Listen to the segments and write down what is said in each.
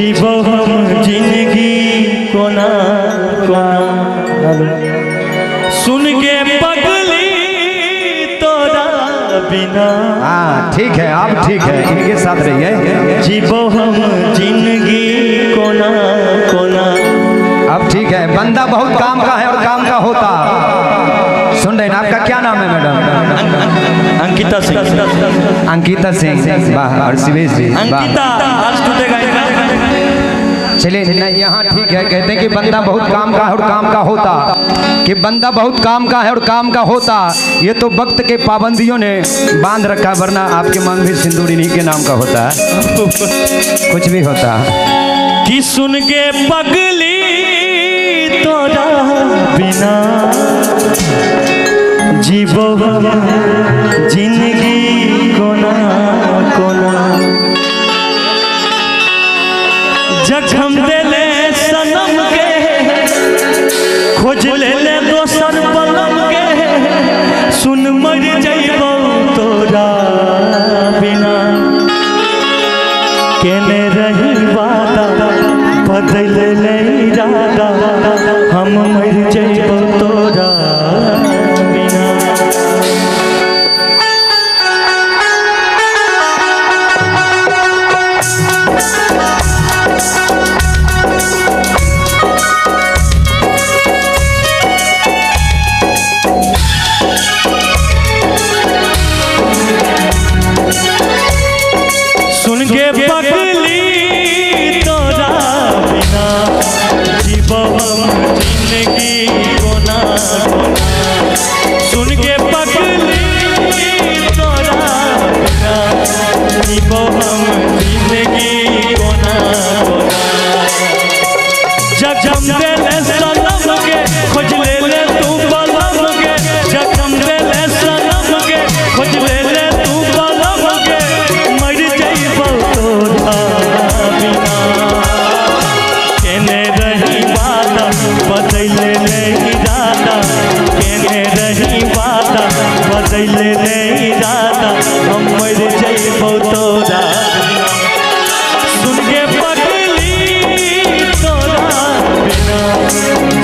जीवो हम जिंदगी कोना कोना सुन के पगली तोरा बिना। हाँ ठीक है, आप ठीक है, इनके साथ रहिए। जीवो हम जिंदगी कोना कोना। अब ठीक है, बंदा बहुत काम का है और काम का होता। सुन रहे हैं, आपका क्या नाम है मैडम? अंकिता सिंह। अंकिता सिंह, वाह। और शिवेश जी, अंकिता आज टूटेगा। चलिए यहाँ ठीक है, कहते हैं कि बंदा बहुत काम का है और काम का होता, कि बंदा बहुत काम का है और काम का होता। ये तो वक्त के पाबंदियों ने बांध रखा, वरना आपके मन भी सिंदूर इन्हीं के नाम का होता है, कुछ भी होता। कि सुन के पगली तोरा बिना जीवो जिंदगी कोना कोना। जखम देले सनम के खोज ले दोसर पलम के। सुन मर जइबो तोरा बिना। केने रही वादा बदल ले इरादा। हम मर जइबो तोरा बिना। सुन के पगली तोरा बिना जीवो हम जिंदगी कोना कोना। सुन के पगली तोरा बिना जीवो हम जिंदगी कोना कोना। जखम देले सनम के खोज ले तू बलम के। जखम देले सनम के खोज ले तू बलम के। मर जइबो तोरा बिना। केने रही वादा बदल ले इरादा। केने रही वादा बदल ले इरादा। हम मर जइबो तोरा बिना। सुन के पगली तोरा बिना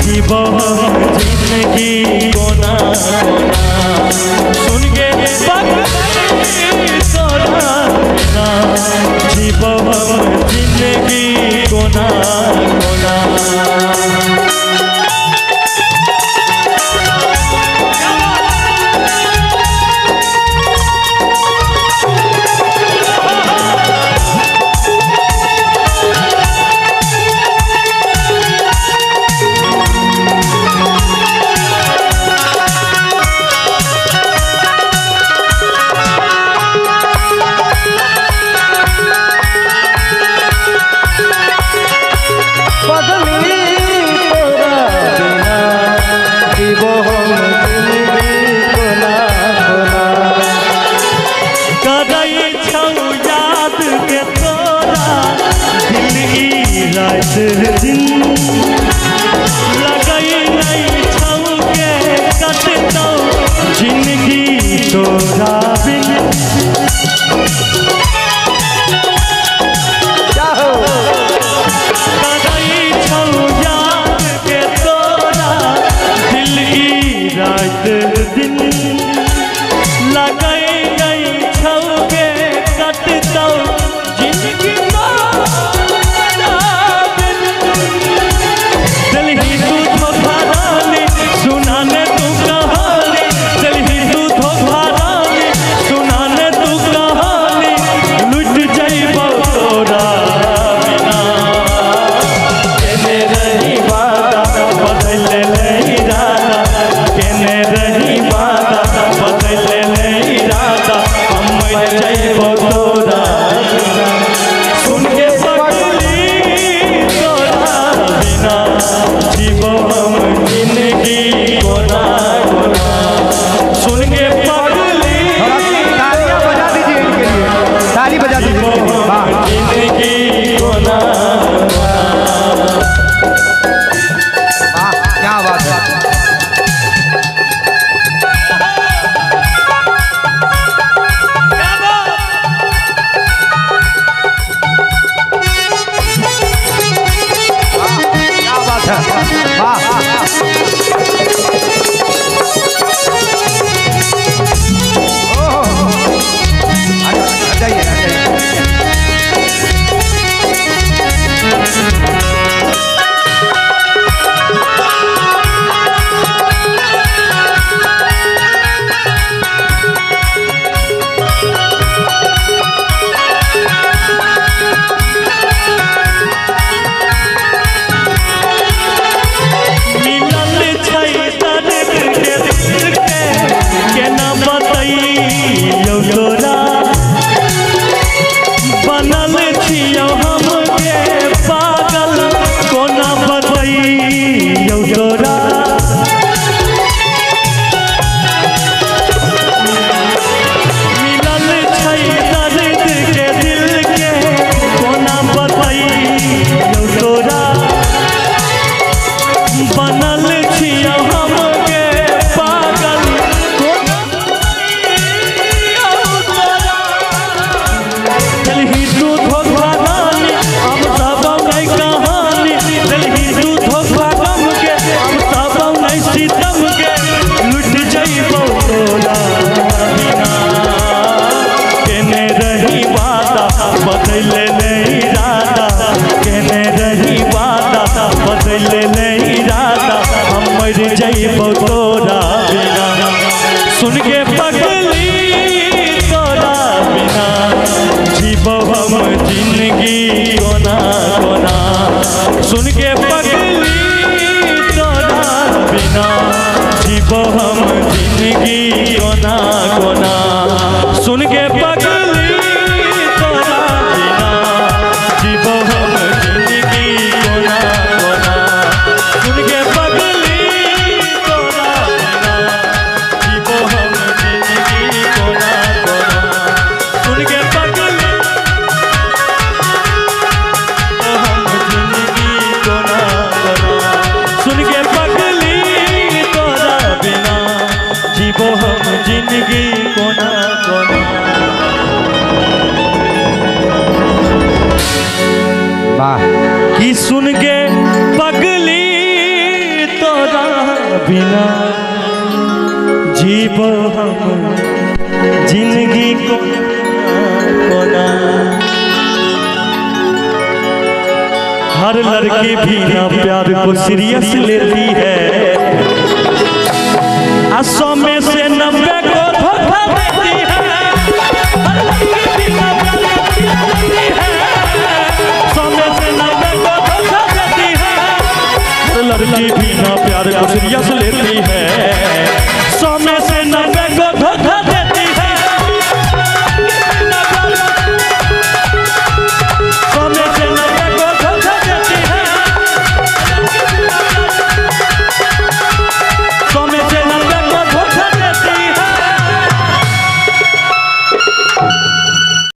जीवो हम जिंदगी कोना कोना। सुन के पगली तोरा बिना जीवो हम जिंदगी कोना कोना। रात दिन लगई नहीं छौ के कटतौ जिंदगी तोरा बिन। लगई छौ याद के तोरा दिल ई रात दिन। लगई नहीं छौ के कटतौ जिंदगी सुनाने तू कहानी। चलही तू धोखा रानी बात है। वाह आ जाइए आ जाइए। सुन के पगली तोरा बिना जीवो हम जिंदगी कोना कोना। सुन के पगली तोरा बिना जीवो हम जिंदगी कोना कोना। सुन के पगली तोरा बिना जीवो हम जिंदगी कोना कोना। सुन के पगली तोरा बिना जीवो हम जिंदगी कोना कोना। सुन के पगली हम जिंदगी कोना कोना। सुन के पगली तोरा बिना जीवो हम जिंदगी कोना कोना। वाह कि सुन के पगली तोरा बिना जीवो हम जिंदगी कोना। हर लड़की भी ना प्यार को सीरियस लेती है, 100 में से 90 को धोखा देती है। हर लड़की भी ना प्यार को सीरियस लेती है, 100 में से 90 को धोखा देती है। हर लड़की भी ना प्यार को सीरियस लेती